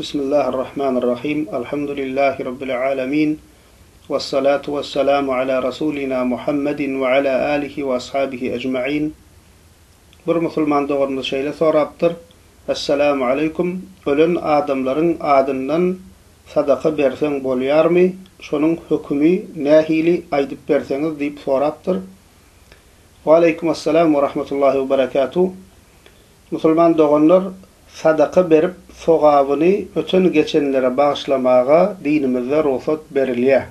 بسم الله الرحمن الرحيم الحمد لله رب العالمين والصلاة والسلام على رسولنا محمد وعلى آله وأصحابه أجمعين Bir musulman doğurunu şeyle soraptır. Esselamu aleyküm. Ölün adamların adından sadaka bersen bolyar mı? Şonun hükmü nehili aydıp berseniz deyip soraptır. Ve aleykümesselam ve rahmetullahi ve berekatuhu. Musulman doğunlar sadaka berip sogabını ötün geçenlere bağışlamağa dinimizde ruhsat berilýär.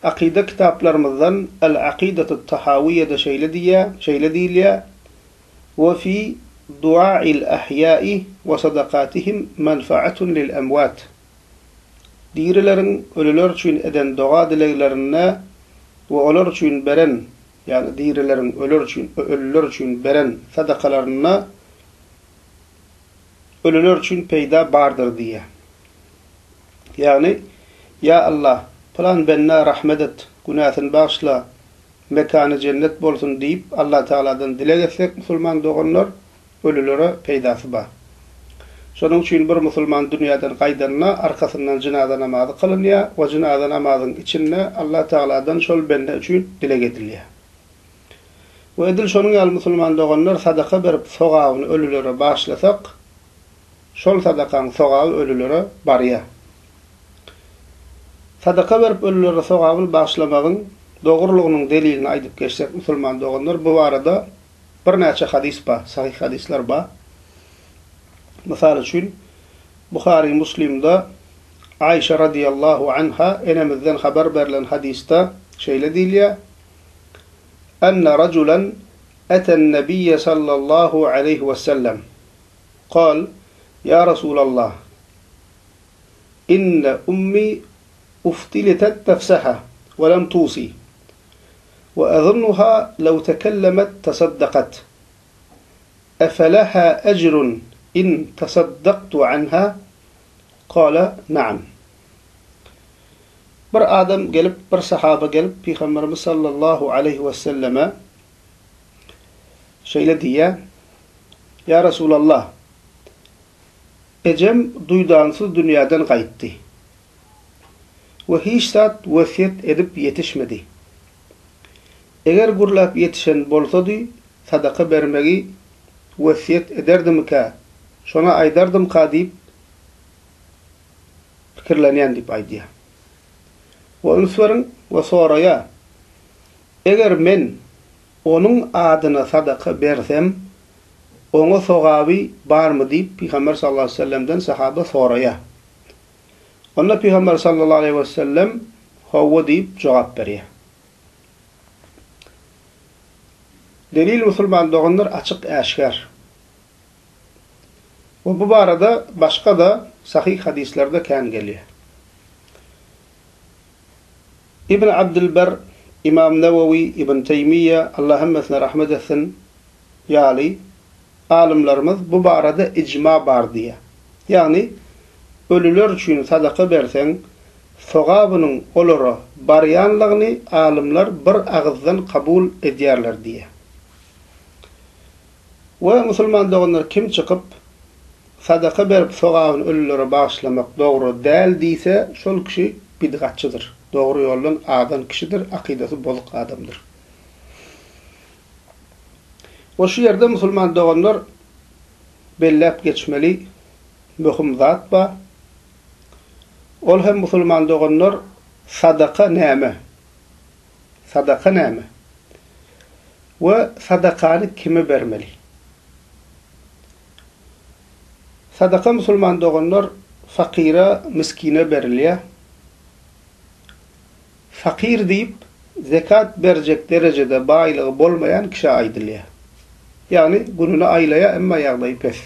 Akide kitaplarımızdan El-Akidetu Tahawiyye'de şeýle diýilýär. Ve fi du'a'il ahyai ve sadakatihim menfaatun lil emwat. Dirilerin ölüler üçin eden dua dileklerine ve olar üçin beren, yani dirilerin ölüler üçin beren sadakalarına ölüler üçin peýda bardır diye. Yani ya Allah falan benne rahmet et, günahını bağışla, mekanı cennet bolsun deyip Allah Teala'dan dile getsek musulman doğanlar ölülere peydası bar. Şonun üçin bir musulman dünyadan gaýdanna arkasından cenaza namazı kılınýar we cenaza namazının içinde Allah Teala'dan şol benne üçin dile gedilýär. Ve edil şonun ýaly musulman doğanlar sadaka berip sogabyny ölülere bağışlasak, şol sadakaň sogaby ölülere barýar. Sadaka berip ölülere sogaby bağışlamagyň dogrulygynyň delilini aýdyp geçsek musulman doğanlar bu arada bir näçe hadis bar, sahih hadisler bar. Mysal üçin Buhari Müslimde Ayşe radiyallahu anha enemizden haber berilen hadiste şeýle diýilýär: "Enne raculan eten nebiyye sallallahu aleyhi ve sellem. Qal: Ya Resulallah, inne ummi uftiletet nefseha ve lem tusi. وأظنها لو تكلمت تصدقت أفلها أجر إن تصدقت عنها قال نعم." Bir adam gelip, bir sahaba gelip Peygamberimiz sallallahu aleyhi ve selleme şeýle diýär: Ya Resulallah, ecem duydansız dünyadan gaýtdy ve hiç zat wesiýet edip yetişmedi. Eger gurlap yetişen bolsady, sadaka bermegi wesiýet ederdim-ka, şona aýdardım-ka diýip pikirlenýän diýip aýdýar. Ve ünswerin we soraýa, eger men onun adyna sadaka bersem, ona sogaby barmy diýip Peygamber sallallahu aleyhi ve sellemden sahaba soraýar. Onda Peygamber sallallahu aleyhi ve sellem hawa diýip jogap berýär. Delil musulman doğanlar açık aşkar. Ve bu arada başka da sahih hadislerde kan geliyor. İbn Abdülber, İmam Nevevi, İbn Teymiyye, Allahümmesine rahmet etsin, yali alimlerimiz bu arada icma bar diye. Yani ölüler üçün sadaka bersen sogabynyň olara barýanlygyny alimler bir agızdan kabul edýärler diye. Ve musulman doğanlar kim çıkıp sadaka berip sogabyny ölülere bağışlamak dogry däl diýse, şol kişi bidgatçydyr. Dogry ýoldan adan kişidir, akidesi bozuk adamdır. O şu yerde musulman doğanlar bellep geçmeli möhüm zat bar. Ol hem musulman doğanlar sadaka näme? Sadaka näme? Ve sadakany kime bermeli? Sadaka musulman doğanlar fakira, miskine berilýär. Fakir diýip zekat berjek derecede baýlygy bolmayan kişi aýdylýar. Yani gününi aýlaýar, emma ýagdaýy pes.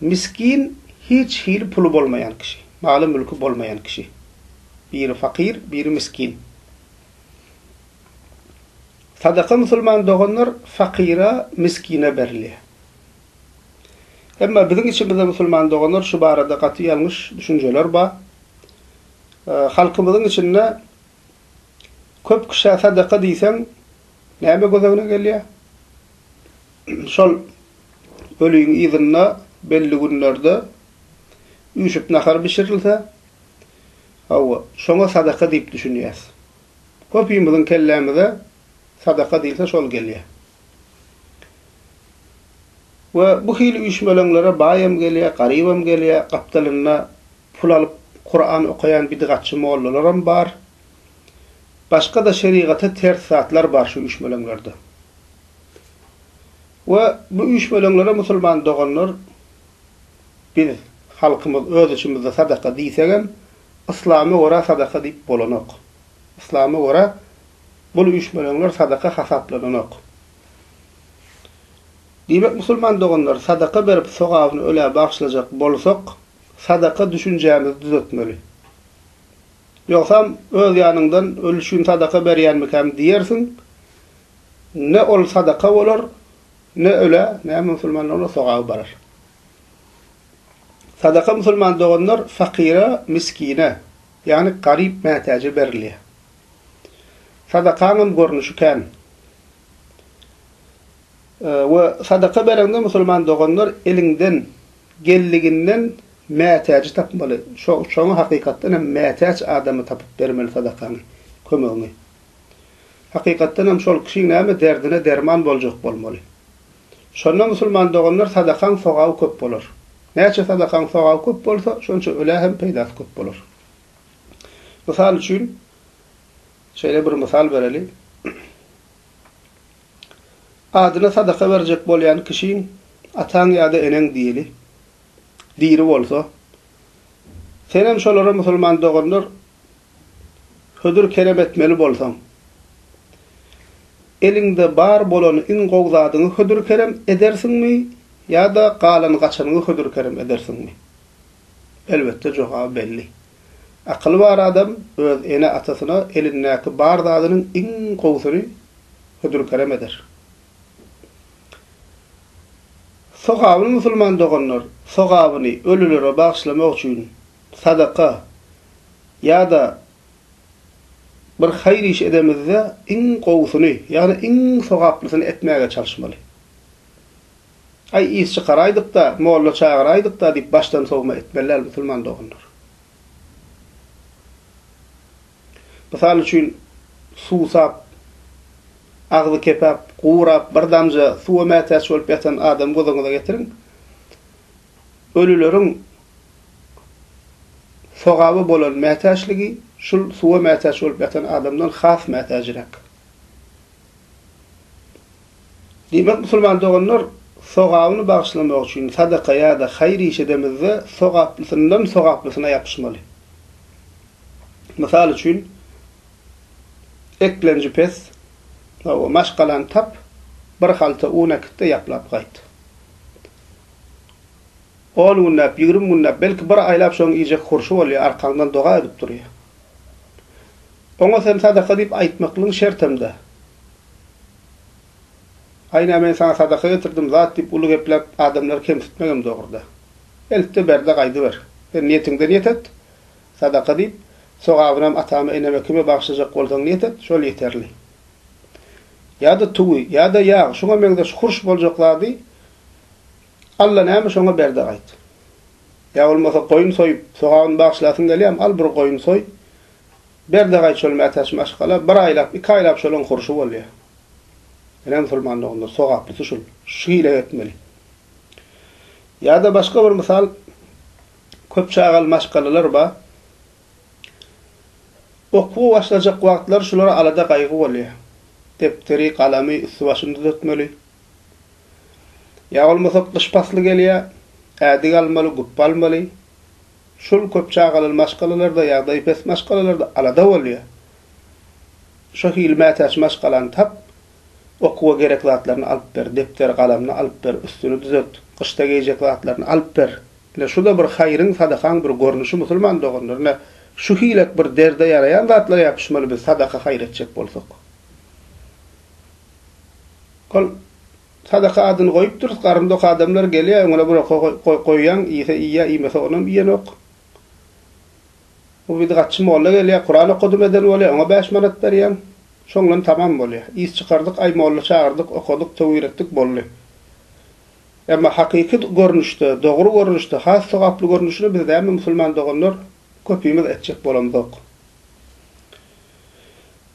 Miskin hiç hili pulu bolmayan kişi, maly mülkü bolmayan kişi. Biri fakir, biri miskin. Sadaka musulman doğanlar fakira, miskine berilýär. Emma bizim içimizde musulman doğanlar şu barada gaty ýalňyş düşünjeler bar. Halkymyzyň içinde köp kişi sadaka diýsen, näme gözüne gelýär? Şol ölüýün ýygyna belli günlerde üşüp nahar pişirilse, şoňa sadaka diýip düşünýäs. Köpüýümizin kellämide sadaka diýilse şol gelýär. Ve bu hil uyuşmalarına bayam gelýär, garibam gelýär, gapdalyna pul alyp Kur'an okuyan bidgatçy mollalaram bar. Başka da şeriata ters zatlar bar şu uyuşmalarında. Ve bu uyuşmalara musulman doganlar biz halkymyz öz içimizde sadaka diýsegem, İslam'a göre sadaka diýip bolanok. İslam'a göre bu uyuşmalar sadaka hasaplanok. Diýmek musulman doganlar sadaka berip sogabyny öle bagşlajak bolsak, sadaka düşünjämizi düzeltmeli. Ýoksa öz ýanyňdan ölüşün sadaka berýänmikäm diýersiň, ne ol sadaka bolar, ne öle, ne musulmanlara sogaby barar. Sadaka musulman doganlar fakira, miskine, yani garip mätäje berilýär. Sadakanyň görnüşi kän. Ve sadaka berende musulman doganlar elinden, gelliginden mätäji tapmaly. Şoňa hakykatdan hem mätäç adamy tapyp bermeli sadakany, kömegini. Hakykatdan hem şol kişiň näme derdine derman boljak bolmaly. Şonda musulman doganlar sadakaň sogaby köp bolar. Näçe sadakaň sogaby köp bolsa, şonça öle hem peýdasy köp bolar. Misal üçin şeýle bir misal bereli. Adyna sadaka berjek bolýan kişiň ataň ýa-da eneň diýili. Diri bolsa, senem şolara musulman doganlar hödür kerem etmeli bolsaň, elinde bar bolany in gowzadyny hödür kerem edersiňmi ýa-da galan gaçanyny hödür kerem edersiňmi? Elbetde jogaby belli. Akly bar adam öz ene atasyna elindäki bar zadynyň in gowsuny hödür kerem eder. Sogabyny musulman doganlar sogabyny ölülere bagşlamak üçin sadaka ýa-da bir hayır iş edemizde in gowsuny, ýani in sogaplysyny etmäge çalışmaly. Ay işçi qaraydyk da, molla çağıraydyk da diýip başdan sowma etmeler musulman doganlar. Misal üçin suwsap, agzy kepap, gurap, bir damja suwa mätäç bolup ýatan adam gozaňyza getirin. Ölüleriň sogaby bolan mätäçligi şul suwa mätäç bolup ýatan adamdan has mätäçirak. Diýmek musulman doganlar sogabyny bagşlamak üçin sadaka ýa-da haýr iş edemizde sogaplysyndan sogaplysyna ýapyşmaly. Misal üçin eklenji pes, o maşgalan tap, bir halta unakitde ýaplap gaýt. 10 günnäp, 20 günnäp, belki bir aýlap şoň iýjek hurşy bolýar, arkaňdan doga edip durýar. Oňa sen sadaka diýip aýtmaklyň şertemde. Aýna men sana sadaka getirdim zat diýip uly geplep adamlar kemsitmegem dogurda. Elbetde berde gaýdy ber. Sen niýetiňde niýet et, sadaka diýip sogabynam atamy eneme kime bagşlajak bolsaň niýet et, şol ýeterli. Ya da tuğu, ya da yağ, şuna mengde hurş boljaklady, Allah näme şoňa berdi gaýt. Ya olmasa goýun soýup, sogabyny bagşlasyň gelýär, al bir goýun soý, berdi gaýt şol mätäç maşgala, bir aýlap, 2 aýlap şolaň hurşy bolýar. Ene musulmanlygynda sogaply şul, şeýle etmeli. Ya da başga bir misal, köp çagal maşgalalar bar. Okuw başlajak wagtlar şulara alada gaýgy bolýar. Defteri, kalamy, üstübaşyny düzeltmeli. Ya olmasa dış pasly gelýär, ädik almaly, gup almaly. Şol köp çagaly maşgalalarda ýa-da ipes maşgalalarda alada bolýar. Şo hilmätäç maşgalany tap, okuwa gerek zatlaryny alyp ber, defter, galamny alyp ber, üstüni düzelt, gyşda geýjek zatlaryny alyp ber. Ine şuda bir haýryň, sadakaň bir görnüşi musulman doganlaryna şu hilek bir derde ýarayan zatlara ýapyşmaly biz sadaka haýr etjek bolsak. Kol sadaka adyny goýup durýar, garynda adamlar gelýär, oňa bir goýýan, ýese ýa ýemese onam ýenok. O bidgatçy molla gelýär, Kur'an okudum eden bolýar, oňa 5 manat berýän, şoňlan tamam bolýar. Ýys çykardyk, ay molla çağırdyk, okudyk, tewir etdik boldy. Emma hakyky görnüşde, dogry görnüşde, has sowaply görnüşde biz de musulman doganlar köpüýmiz etjek bolamdyk.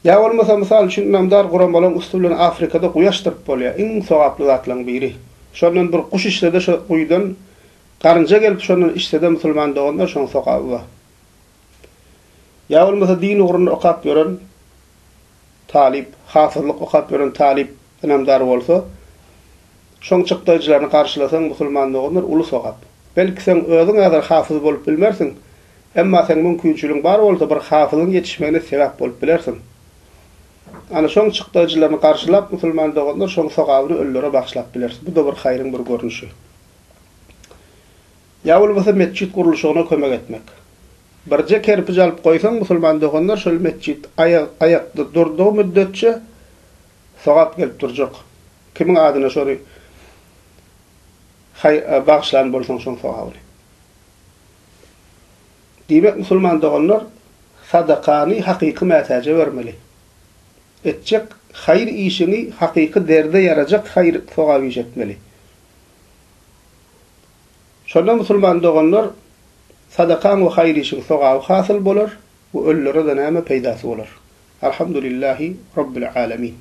Ya bolmasa mysal üçin namdar Guran bolan ustulyny Afrikada guýaşdyryp bolýar. Iň sowaply zatlaryň biri. Şondan bir kuş işlede şo guýdan garynja gelip şondan işlede musulman doganlar şoň sokaby bar. Ya bolmasa din ugrunda okap ýören talip, hafızlyk okap ýören talip namdar bolsa, şoň çykdyjylaryny garşylasaň musulman doganlar uly sokap. Belki sen özüň azar hafyz bolup bilmersiň, emma sen mümkinçiligiň bar bolsa bir hafyzyň ýetişmegine sebäp bolup bilersiň. Ana şoň çykdyjylaryny garşylap musulman doganlar şoň sokabyny öllere bagşlap bilersiň. Bu da bir haýryň bir görnüşi. Ya bolmasa mescit gurulşygyna kömek etmek. Birje kerpiç alyp goýsaň musulman doganlar şol mescit ayakda durduğu müddetçe sokap gelip durjak. Kimin adyna şory bagşlan bolsaň şoň sokaby. Diýmek musulman doganlar sadakany hakyky mätäje bermeli. Etjek hayır işini hakyky derde yarajak hayır sogaby etmeli. Şonda musulman doganlar sadakan we hayır işini sogaby hasyl bolar, bu öllere de näme peýdasy bolar. Alhamdulillahi rabbil alamin.